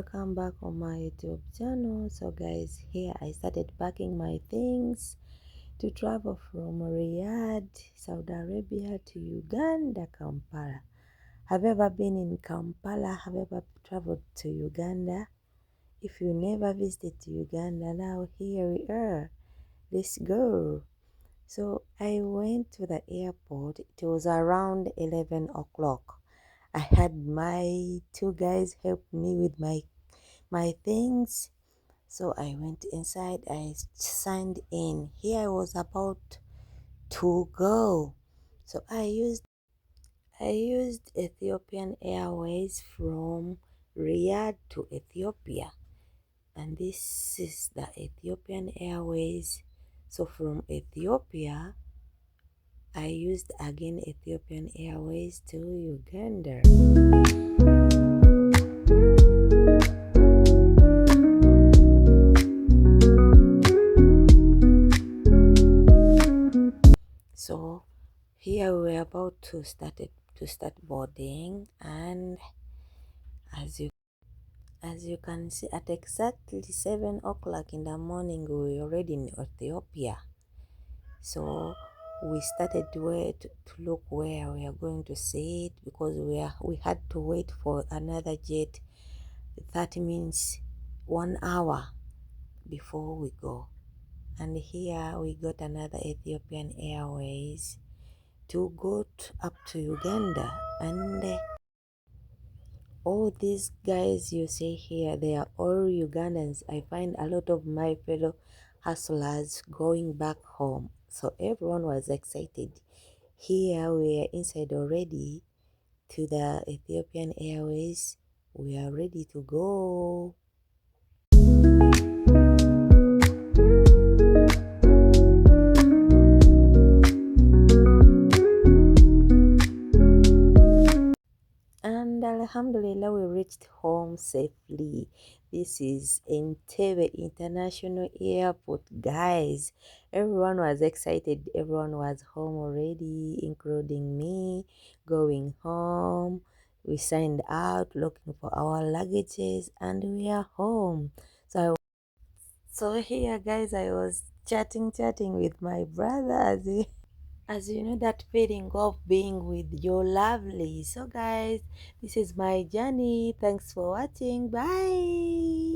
welcome back on my YouTube channel. So guys, here I started packing my things to travel from Riyadh, Saudi Arabia to Uganda, Kampala. Have you ever been in Kampala? Have you ever traveled to Uganda? If you never visited Uganda, now here we are. Let's go. So I went to the airport. It was around 11 o'clock. I had my two guys help me with my things. So I went inside, I signed in. Here I was about to go. So I used Ethiopian Airways from Riyadh to Ethiopia. And this is the Ethiopian Airways. So from Ethiopia, I used again Ethiopian Airways to Uganda. So here we're about to start boarding, and as you can see, at exactly 7 o'clock in the morning we were already in Ethiopia. So we started to look where we are going to sit, because we had to wait for another jet 30 minutes, 1 hour before we go. And here we got another Ethiopian Airways to go up to Uganda. And all these guys you see here, they are all Ugandans. I find a lot of my fellow hustlers going back home, so everyone was excited. Here we are inside already to the Ethiopian Airways. We are ready to go. And Alhamdulillah, we reached home safely. This is Entebbe International Airport, guys. Everyone was excited. Everyone was home already, including me, going home. We signed out, looking for our luggages, and we are home. So here, guys, I was chatting with my brother, as you know, that feeling of being with your lovely. So guys, this is my journey. Thanks for watching. Bye.